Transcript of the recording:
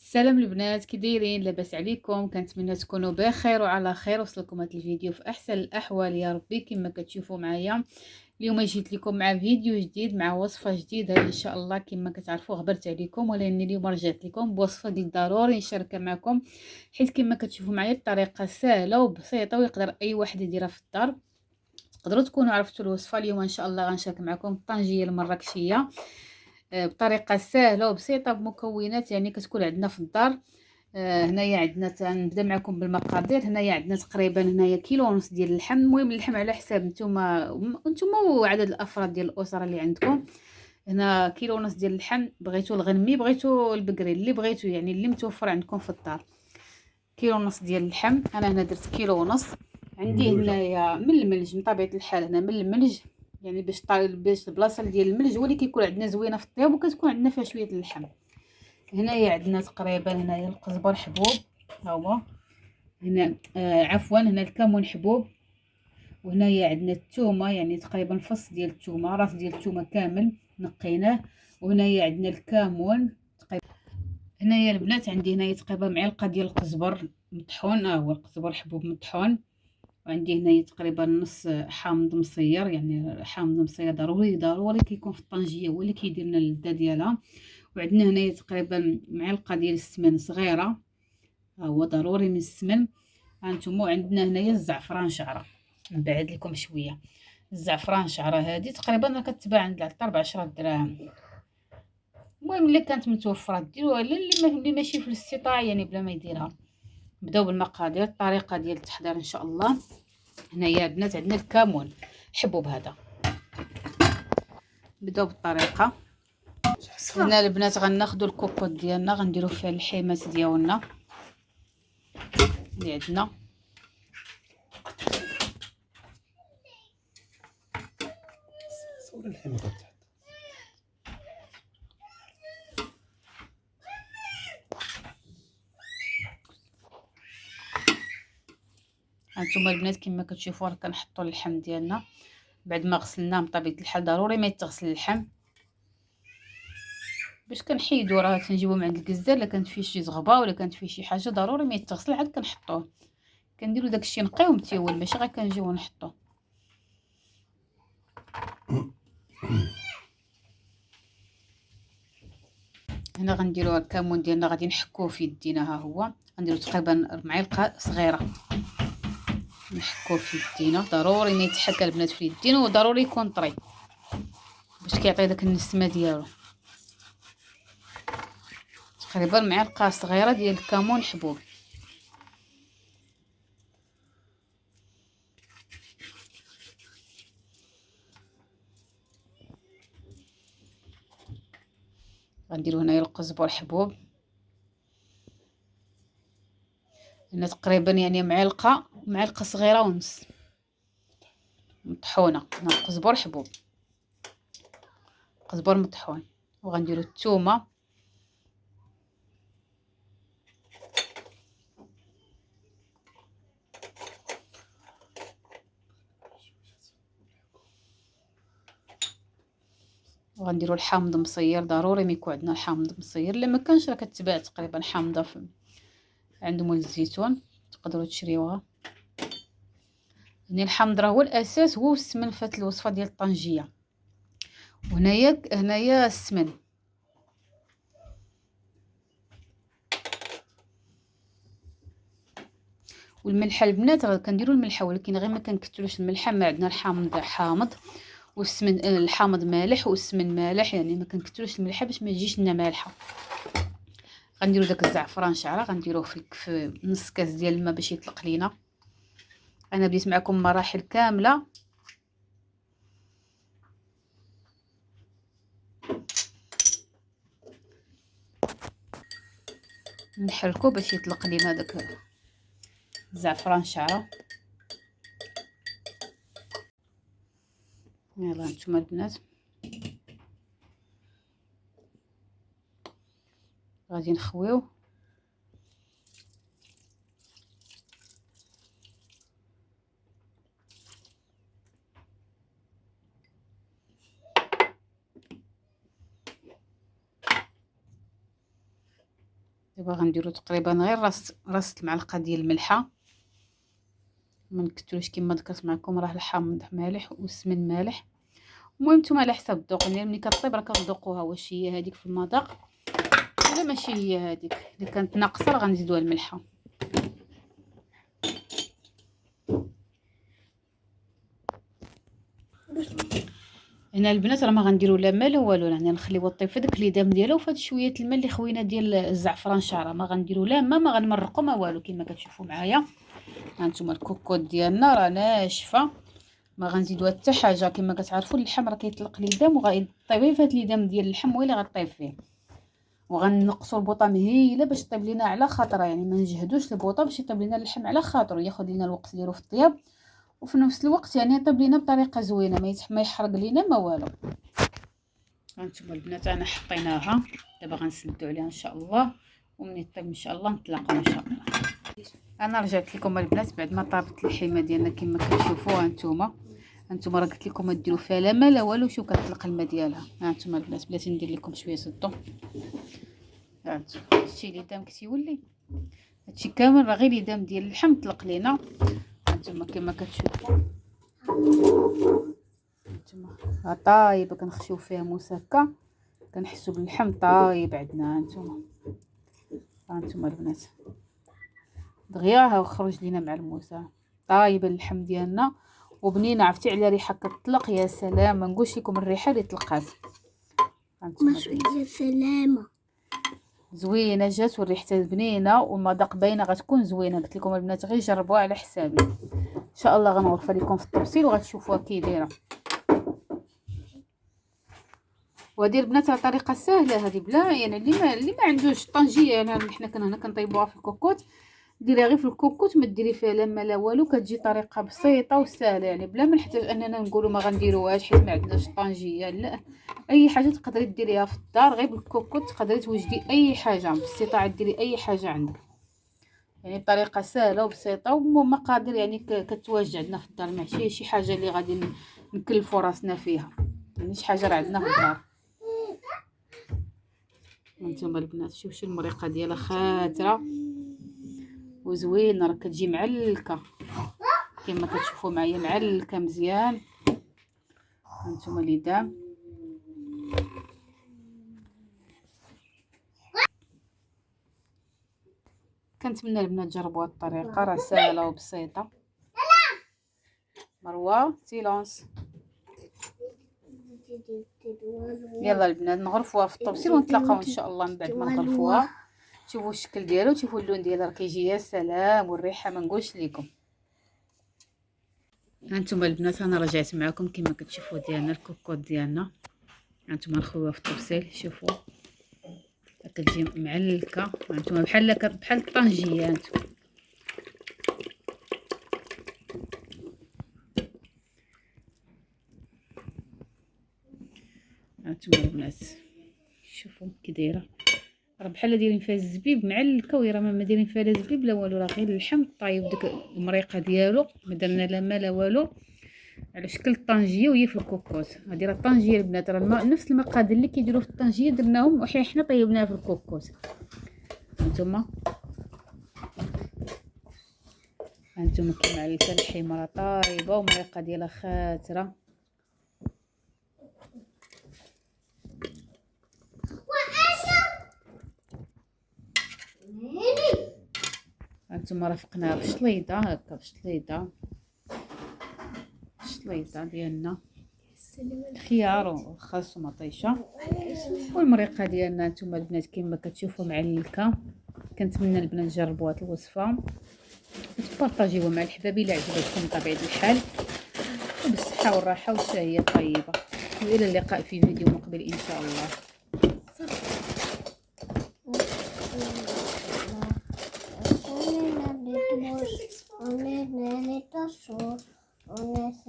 السلام البنات، كي دايرين؟ لاباس عليكم؟ كنتمنى تكونوا بخير وعلى خير. وصلكم هذا الفيديو في احسن الاحوال يا ربي. كما كتشوفوا معايا اليوم جيت لكم مع فيديو جديد، مع وصفه جديده ان شاء الله. كما كتعرفوا غبرت عليكم، ولكن اليوم رجعت لكم بوصفه اللي ضروري نشاركها معكم، حيت كما كتشوفوا معايا الطريقه سهله وبسيطه ويقدر اي واحد يديرها في الدار. تقدروا تكونوا عرفتوا الوصفه. اليوم ان شاء الله غنشارك معكم الطنجيه المراكشيه بطريقه سهله وبسيطه بمكونات يعني كتكون عندنا في الدار. هنايا عندنا، تنبدا معكم بالمقادير. هنايا عندنا تقريبا هنايا كيلو ونص ديال اللحم. المهم اللحم على حساب نتوما وعدد الافراد ديال الاسره اللي عندكم. هنا كيلو ونص ديال اللحم، بغيتو الغنمي بغيتو البقري اللي بغيتو، يعني اللي متوفر عندكم في الدار. كيلو ونص ديال اللحم، انا هنا درت كيلو ونص. عندي هنايا من الملج، من طبيعه الحال هنا من الملج، يعني باش البلاصه ديال الملج هو اللي كيكون عندنا زوينه في الطياب وكتكون عندنا فيها شويه اللحم. هنايا عندنا تقريبا هنايا القزبر حبوب، ها هو هنا عفوا هنا الكمون حبوب. وهنايا عندنا الثومه، يعني تقريبا فص ديال الثومه، راس ديال الثومه كامل نقيناه. وهنايا عندنا الكمون تقريبا. هنايا البنات عندي هنايا تقريبا معلقه ديال القزبر مطحون، هو القزبر حبوب مطحون. وعندي هنايا تقريبا نص حامض مصير، يعني حامض مصير ضروري ضروري كيكون في الطنجيه، هو اللي كيدير لنا اللذه ديالها. وعندنا هنايا تقريبا معلقه ديال السمن صغيره، ها هو ضروري من السمن. هانتوما عندنا هنايا الزعفران شعره، نبعد لكم شويه. الزعفران شعره هذه تقريبا راه كتباع عند العطار ب10 دراهم. المهم اللي كانت متوفره ديروها، اللي ماشي في الاستطاعه يعني بلا ما يديرها. نبداو بالمقادير، الطريقه ديال التحضير ان شاء الله. هنايا البنات عندنا الكمون حبوب هذا. نبداو بالطريقه. هنا البنات غناخذوا الكوكوط ديالنا، غنديروا فيها الحيمات ديالنا اللي عندنا. صور الحيمة تحت. هانتوما البنات كما كتشوفوا راه كنحطوا اللحم ديالنا بعد ما غسلناه. بطبيعه الحال ضروري ما يتغسل اللحم باش كنحيدو، راه كنجيبو من عند الكزار. الا كانت فيه شي زغبه ولا كانت فيه شي حاجه ضروري ما يتغسل، عاد كنحطوه. كنديرو داكشي نقيو متيول، ماشي غير كنجيو نحطوه. هنا غنديرو الكمون ديالنا غادي نحكوه في يدينا. ها هو غنديرو تقريبا معلقه صغيره نحكوه في يدينا. ضروري ما يتحكى البنات في يدينا، وضروري يكون طري باش كيعطي داك النسمه ديالو. تقريبا معلقه صغيره ديال الكمون حبوب. غنديرو هنايا القزبر حبوب، هنا تقريبا يعني معلقه صغيره ونص مطحونه. هنا القزبر حبوب، قزبر مطحون. وغنديرو الثومه، وغنديرو الحامض مصير. ضروري ما يكون عندنا الحامض مصير، الا ما كانش راه كتباع تقريبا حامضه عند مول الزيتون، تقدروا تشريوها. يعني الحامض راه هو الاساس، هو السمن في الوصفه ديال الطنجيه. وهنايا السمن. والملح البنات راه كنديروا الملح، ولكن غير ما كنكثروش الملح. ما عندنا الحامض حامض والسمن الحامض مالح والسمن مالح، يعني ما كنكثروش الملح باش ما تجيش لنا مالحه. غنديروا داك الزعفران شعره، غنديروه في نص كاس ديال الماء باش يطلق لينا. انا بديت معكم مراحل كامله. نحركو باش يطلق لينا داك الزعفران شعره. يلا نتوما البنات غادي نخويو. دابا غنديرو تقريبا غير راس المعلقه ديال الملحه، ما نكثروش كما ذكرت معكم، راه الحامض مالح والسمن مالح. المهم نتوما على حسب الذوق، يعني ملي كطيب راه كتذوقوها واش هي هذيك في المذاق ولا ماشي هي هذيك. الا كانت ناقصه راه غنزيدوها الملحه. هنا البنات راه ما غنديروا لا ما لا والو، يعني نخليوها طيب في داك الليدام ديالها وفهاد شويه الماء اللي خوينا ديال الزعفران شعره. ما غنديروا لا ما غنمرقوا ما والو كما كتشوفوا معايا. ها نتوما الكوكوط ديالنا راه ناشفه، ما غنزيدوا حتى حاجه. كما كتعرفوا اللحم راه كيطلق ليدام وغيطيب في هاد ليدام ديال اللحم هو اللي غطيب فيه. وغنقصوا البوطه مهيله باش طيب لينا على خاطرها، يعني ما نجهدوش البوطه باش يطيب لينا اللحم على خاطره، ياخذ لينا الوقت ديالو في الطياب، وفي نفس الوقت يعني يطيب لينا بطريقه زوينه، ما يحرق لينا ما والو. هانتوما البنات انا حطيناها، دابا غنسدو عليها ان شاء الله، ومني طيب ان شاء الله نتلاقاو ان شاء الله. انا رجعت لكم البنات بعد ما طابت اللحيمه ديالنا كما كتشوفوا. هانتوما راه قلت لكم ما ديروا فيها لا ما لا والو. شوف كتطلق الماء ديالها. هانتوما البنات بلاتي ندير لكم شويه صدو. هانتوما هادشي اللي دام كتيولي، هادشي كامل راه غير ليدام ديال اللحم طلق لينا. هانتوما كما كتشوفوا هانتوما راه طايبه، كنخشيو فيها مسكه، كنحسوا باللحم طايب عندنا. هانتوما البنات دغيا ها خرج لينا مع الموسى طايبه اللحم ديالنا وبنينه. عرفتي على ريحه كتطلق؟ يا سلام، ما نقولش لكم الريحه اللي طلقات. هانتوما يا سلامه زوينه جات وريحتها بنينه والمذاق باينه غتكون زوينه. قلت لكم البنات غير جربوها على حسابي، ان شاء الله غنوفر لكم في التفصيل وغتشوفوها كي دايره. وهذه البنات راه طريقه سهله هذه، بلا يعني اللي ما عندوش طنجيه. يعني حنا هنا كنطيبوها في الكوكوط، ديريها غير في الكوكوط، ما ديري فيها لا ما لا والو، كتجي طريقه بسيطه وسهله، يعني بلا ما نحتاج اننا نقولوا ما غنديروهاش حيت ما عندناش طنجيه. لا، اي حاجه تقدري ديريها في الدار غير بالكوكوط، تقدري توجدي اي حاجه باستطاعه ديري اي حاجه عندك، يعني بطريقه سهله وبسيطه ومقادير يعني كتواجد عندنا في الدار، ماشي شي حاجه اللي غادي نكلفوا راسنا فيها، يعني شي حاجه راه عندنا في الدار. هانتوما البنات شوفوا المريقه ديالها خاتره وزوينه، راه كتجي معلكه كما كتشوفوا معايا، معلكه مزيان. هانتوما ليدام كنتمنى البنات تجربوا هاد الطريقه، راه سهله وبسيطه. مروه سيلونس. يلا البنات نغرفوها في الطبسيل ونتلاقاو ان شاء الله من بعد ما نغرفوها. شوفوا الشكل ديالو، شوفوا اللون ديالها راه كيجي يا سلام، والريحه ما نقولش لكم. هانتوما البنات انا رجعت معكم كما كتشوفوا ديالنا الكوكوط ديالنا. هانتوما نخويوها في الطبسيل، شوفوا كتجي معلكه. هانتوما بحال الطنجيه. هانتوما البنات شوفوا كي دايره، راه بحال دايرين فيها الزبيب معلكه، وهي راه ما دايرين فيها لا زبيب لا والو، راه غير اللحم طايب ديك المريقه ديالو، ما درنا لا ما لا والو، على شكل الطنجيه وهي في الكوكوط. هذه راه الطنجيه البنات، راه نفس المقادير اللي كيديروا في الطنجيه درناهم وحنا طيبناها في الكوكوط. هانتوما كي معلكه اللحيمه راه طايبه والمريقه ديالها خاتره. هانتوما رافقناها بشليضه هكا، بشليضه ديالنا خيار وخس ومطيشه، والمريقه ديالنا هانتوما البنات كما كتشوفوا معلكه. كنتمنى البنات تجربوا هذه الوصفه وتبارطاجيوها مع الحباب الا عجبتكم بطبيعه الحال، وبالصحه والراحه والشهيه الطيبه. والى اللقاء في فيديو مقبل ان شاء الله. On est